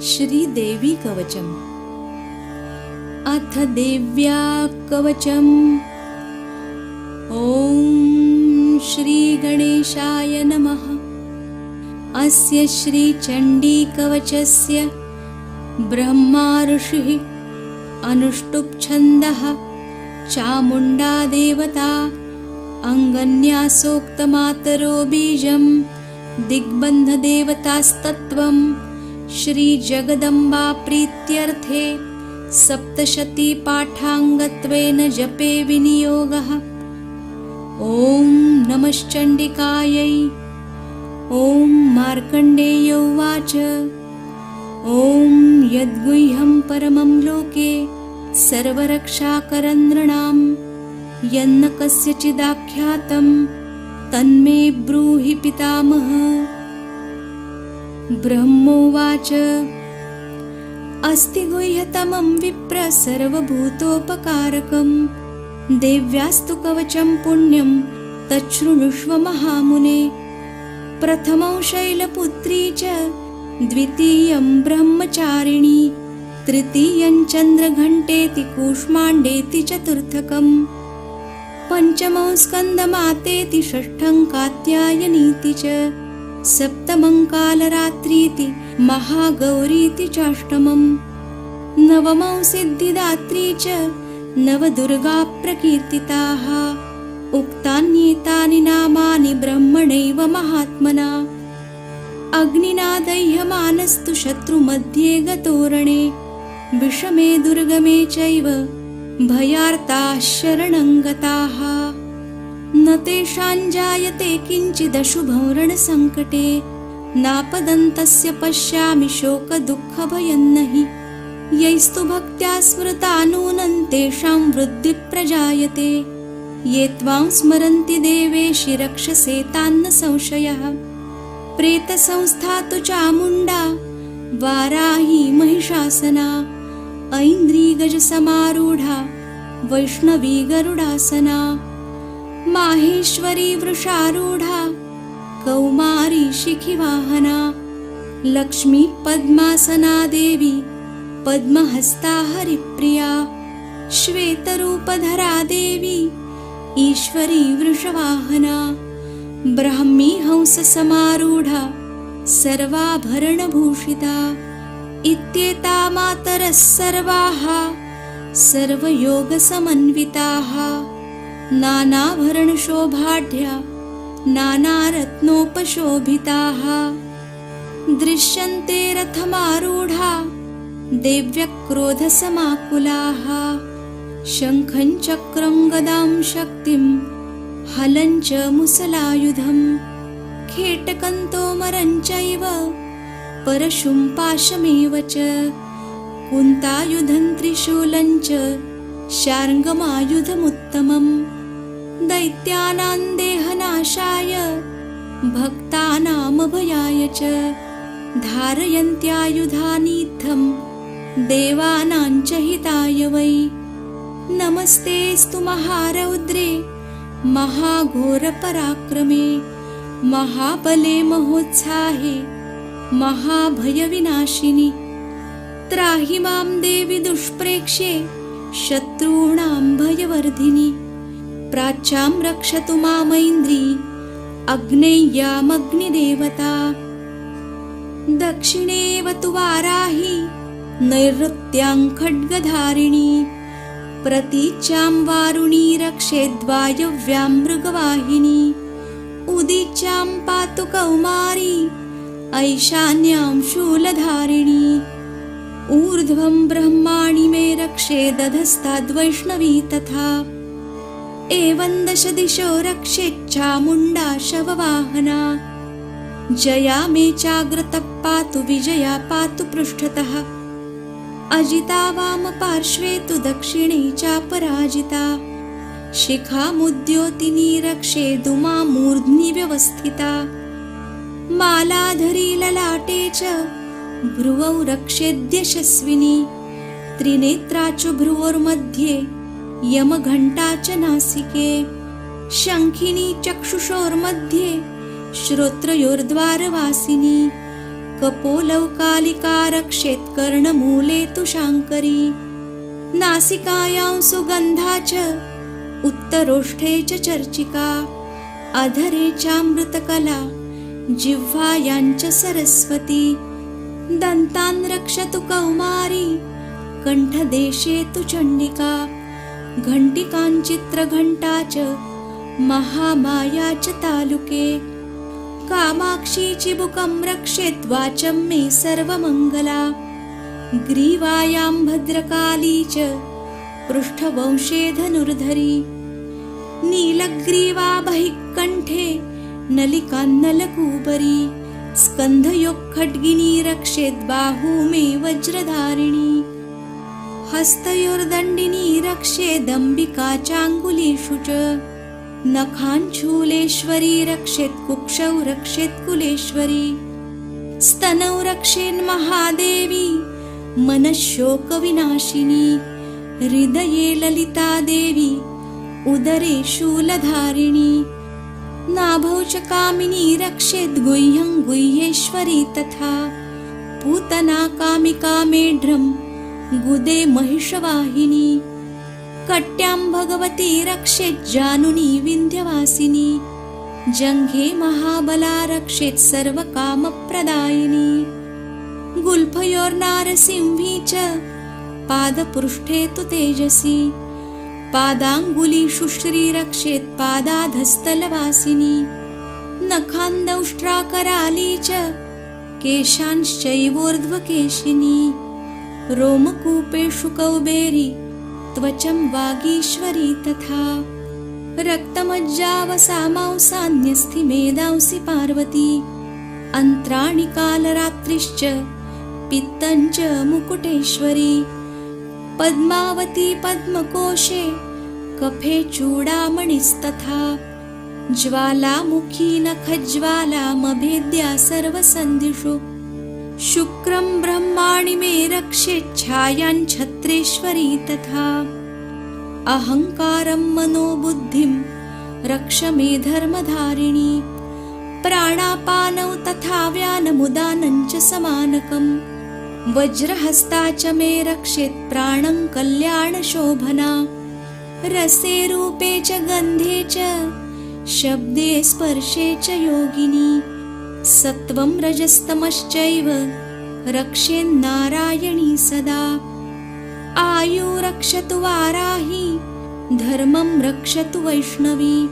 श्रीदेवी कवचम्। अथ देव्या कवचम्। ॐ श्रीगणेशाय नमः। अस्य श्रीचण्डीकवचस्य ब्रह्मा ऋषिः अनुष्टुप् छन्दः चामुण्डा देवता अङ्गन्यासोक्तमातरो बीजं दिग्बन्धदेवतास्तत्त्वं श्रीजगदम्बा प्रीत्यर्थे सप्तशती पाठाङ्गत्वेन जपे विनियोगः। ॐ नमश्चण्डिकायै। ॐ मार्कण्डेय उवाच। ॐ यद्गुह्यं परमं लोके सर्वरक्षाकरं नृणां यन्न कस्यचिदाख्यातं तन्मे ब्रूहि पितामह। ब्रह्मोवाच। अस्ति गुह्यतमं विप्र सर्वभूतोपकारकं देव्यास्तु कवचं पुण्यं तच्छृणुष्व महामुने। प्रथमं शैलपुत्री च द्वितीयं ब्रह्मचारिणी तृतीयं चन्द्रघण्टेति कूष्माण्डेति चतुर्थकं पञ्चमं स्कन्दमातेति षष्ठं कात्यायनीति च सप्तमं कालरात्रीति महागौरीति चाष्टमं नवमं सिद्धिदात्री च नवदुर्गा प्रकीर्तिताः। उक्तान्येतानि नामानि ब्रह्मणैव महात्मना अग्निना दह्यमानस्तु शत्रुमध्ये गतोरणे विषमे दुर्गमे चैव भयार्ताः शरणं गताः। न तेषां जायते किञ्चिदशुभं रणसङ्कटे नापदन्तस्य पश्यामि शोकदुःखभयं नहि। यैस्तु भक्त्या स्मृता नूनं तेषां वृद्धिः प्रजायते ये त्वां स्मरन्ति देवेशि रक्षसे तान्न संशयः। प्रेतसंस्था तु चामुण्डा वाराही महिषासना ऐन्द्री गजसमारूढा वैष्णवी गरुडासना माहेश्वरी वृषारूढा कौमारी शिखिवाहना लक्ष्मी पद्मासना देवी पद्महस्ता हरिप्रिया श्वेतरूपधरा देवी ईश्वरी वृषवाहना ब्राह्मी हंससमारूढा सर्वाभरणभूषिता इत्येता मातरः सर्वाः सर्वयोगसमन्विताः नानाभरणशोभाढ्या नानारत्नोपशोभिताः दृश्यन्ते रथमारूढा देव्यक्रोधसमाकुलाः शङ्खं चक्रं गदां शक्तिं हलं च मुसलायुधं खेटकं तोमरं चैव परशुं पाशमेव च कुन्तायुधं त्रिशूलं च शार्ङ्गमायुधमुत्तमं दैत्यानां देहनाशाय भक्तानामभयाय च धारयन्त्यायुधानीत्थं देवानां च हिताय वै। नमस्तेस्तु महारौद्रे महाघोरपराक्रमे महाबले महोत्साहे महाभयविनाशिनि त्राहि मां देवि दुष्प्रेक्ष्ये शत्रूणां भयवर्धिनि प्राच्यां रक्षतु मामैन्द्री अग्नेय्यामग्निदेवता दक्षिणेव तु वाराही नैऋत्यां खड्गधारिणी प्रतीच्यां वारुणी रक्षेद्वायव्यां मृगवाहिनी उदीच्यां पातु कौमारी ऐशान्यां शूलधारिणी ऊर्ध्वं ब्रह्माणि मे रक्षेदधस्ताद्वैष्णवी तथा एवं दश दिशो रक्षेच्चामुण्डा शववाहना जया मे चाग्रतः पातु विजया पातु पृष्ठतः अजिता वामपार्श्वे तु दक्षिणे चापराजिता शिखामुद्योतिनी रक्षेदुमा मूर्ध्नि व्यवस्थिता मालाधरी ललाटे च भ्रुवौ रक्षेद्यशस्विनी त्रिनेत्रा च भ्रुवोर्मध्ये यमघण्टा च नासिके शङ्खिनी चक्षुषोर्मध्ये श्रोत्रयोर्द्वारवासिनी कपोलौकालिका रक्षेत् कर्णमूले तु शाङ्करी। नासिकायां सुगन्धा च उत्तरोष्ठे च चर्चिका। अधरे चामृतकला जिह्वायां च सरस्वती। दन्तान् रक्षतु कौमारी कण्ठदेशे तु चण्डिका। घण्टिकाञ्चित्रघण्टा च महामाया च तालुके। कामाक्षी चिबुकं रक्षेत् वाचं मे सर्वमङ्गला। ग्रीवायां भद्रकाली च पृष्ठवंशे धनुर्धरी। नीलग्रीवा बहिः कण्ठे नलिकान्नलकूबरी। स्कन्धयोः रक्षेत् बाहू मे वज्रधारिणी। हस्तयोर्दण्डिनी रक्षेदम्बिका चाङ्गुलीषु च। नखाञ्चूलेश्वरी रक्षेत् कुक्षौ रक्षेत् कुलेश्वरी। स्तनौ रक्षेन्महादेवी मनःशोकविनाशिनी। हृदये ललिता देवी उदरे शूलधारिणी। नाभौ च कामिनी रक्षेत् गुह्यं गुह्येश्वरी तथा। पूतना कामिका मेढ्रं गुदे महिषवाहिनी। कट्यां भगवती रक्षेत् जानुनी विन्ध्यवासिनी। जङ्घे महाबला रक्षेत् सर्वकामप्रदायिनी। गुल्फयोर्नारसिंही च पादपृष्ठे तु तेजसी। पादाङ्गुलीषु श्रीरक्षेत् पादाधस्तलवासिनी। नखान्दौष्ट्राकराली च केशांश्चैवोर्ध्वकेशिनी। रोमकूपेषु कौबेरी त्वचं वागीश्वरी तथा। रक्तमज्जावसामांसान्यस्थि मेदांसि पार्वती। अन्त्राणि कालरात्रिश्च पित्तं च मुकुटेश्वरी। पद्मावती पद्मकोशे कफे चूडामणिस्तथा। ज्वालामुखी नखज्वालामभेद्या सर्वसन्धिषु। शुक्रं ब्रह्माणि मे रक्षेत् छायां छत्रेश्वरी तथा। अहङ्कारं मनोबुद्धिं रक्ष मे धर्मधारिणी। प्राणापानौ तथा व्यानमुदानं च समानकम्। वज्रहस्ता च मे रक्षेत् प्राणं कल्याणशोभना। रसे रूपे च गन्धे च शब्दे स्पर्शे च योगिनी। सत्वं रजस्तमश्चैव रक्षेन्नारायणी सदा। आयु रक्षतु वाराही धर्मं रक्षतु वैष्णवी।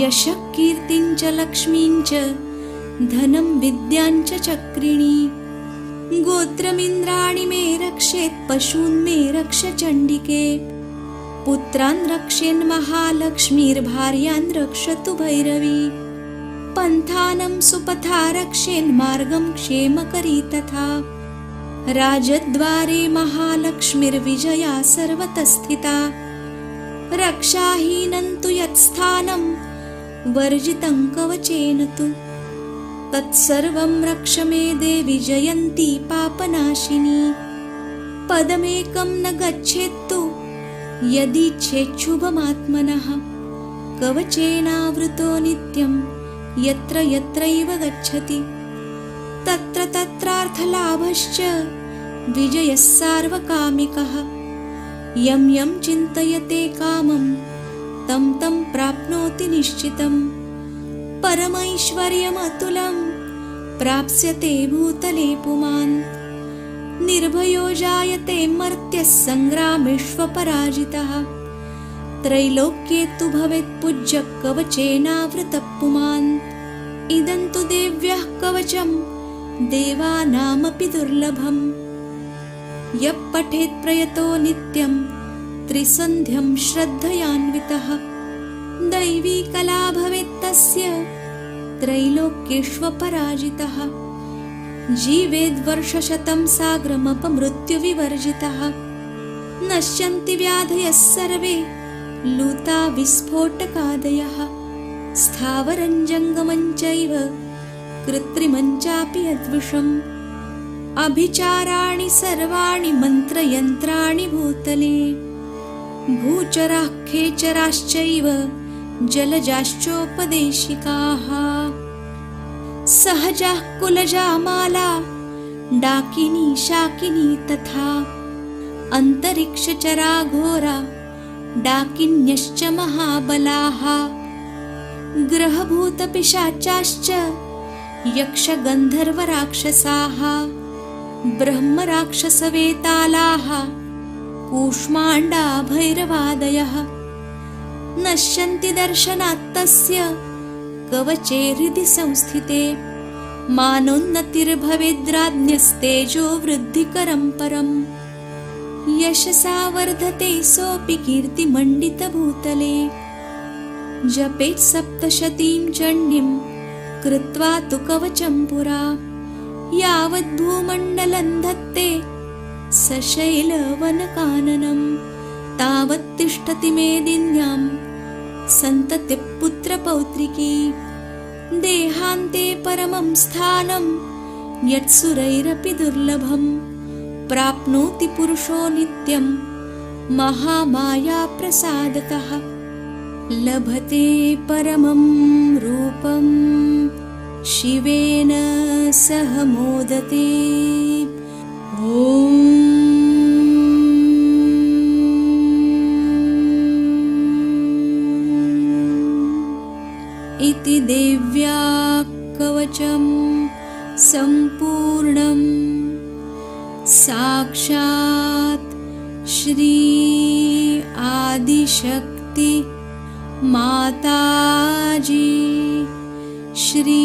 यशः कीर्तिं च लक्ष्मीं च धनं विद्यां च चक्रिणी। गोत्रमिन्द्राणि मे रक्षेत् पशून् मे रक्ष चण्डिके। पुत्रान् रक्षेन्महालक्ष्मीर्भार्यान् रक्षतु भैरवी। पन्थानं सुपथा रक्षेन्मार्गं क्षेमकरी तथा। राजद्वारे महालक्ष्मीर्विजया सर्वतस्थिता। रक्षाहीनं तु यत्स्थानं वर्जितं कवचेन तु। तत्सर्वं रक्ष मे देवि जयन्ती पापनाशिनी। पदमेकं न गच्छेत्तु यदीच्छेच्छुभमात्मनः। कवचेनावृतो नित्यं यत्र यत्रैव गच्छति। तत्र तत्रार्थलाभश्च विजयः सार्वकामिकः। यं यं चिन्तयते कामं तं तं प्राप्नोति निश्चितम्। परमैश्वर्यमतुलं प्राप्स्यते भूतले पुमान्। निर्भयो जायते मर्त्यः सङ्ग्रामेष्वपराजितः। त्रैलोक्ये तु भवेत् पूज्यः कवचेनावृतः पुमान्। इदं तु देव्यः कवचं देवानामपि दुर्लभम्। यः पठेत् प्रयतो नित्यं त्रिसन्ध्यं श्रद्धयान्वितः। दैवी कला भवेत् तस्य त्रैलोक्येष्वपराजितः। जीवेद्वर्षशतं साग्रमपमृत्युविवर्जितः। नश्यन्ति व्याधयः सर्वे लूता विस्फोटकादयः। स्थावरं जङ्गमं चैव कृत्रिमं चापि यद्विषम्। अभिचाराणि सर्वाणि मन्त्रयन्त्राणि भूतले। भूचराः खेचराश्चैव जलजाश्चोपदेशिकाः। सहजा कुलजा माला डाकिनी शाकिनी तथा अंतरिक्षचरा घोरा डाकिन्यश्च महाबलाः ग्रहभूतपिशाचाश्च यक्षगन्धर्वराक्षसाः ब्रह्मराक्षसवेतालाः कूष्माण्डा भैरवादयः नश्यन्ति दर्शनात् तस्य कवचे हृदि संस्थिते मानोन्नतिर्भवेद्राज्ञस्तेजो वृद्धिकरं परम् यशसा वर्धते सोऽपि कीर्तिमण्डितभूतले जपेत् सप्तशतीं चण्डीं कृत्वा तु कवचं पुरा यावद्भूमण्डलं धत्ते सशैलवनकाननं तावत् तिष्ठति मेदिन्यां सन्ततिपुत्रपौत्रिकी देहान्ते परमं स्थानं यत्सुरैरपि दुर्लभं प्राप्नोति पुरुषो नित्यं महामायाप्रसादतः लभते परमं रूपं शिवेन सह मोदते ॐ इति देव्या कवचं सम्पूर्णं साक्षात् श्री आदिशक्ति माताजी श्री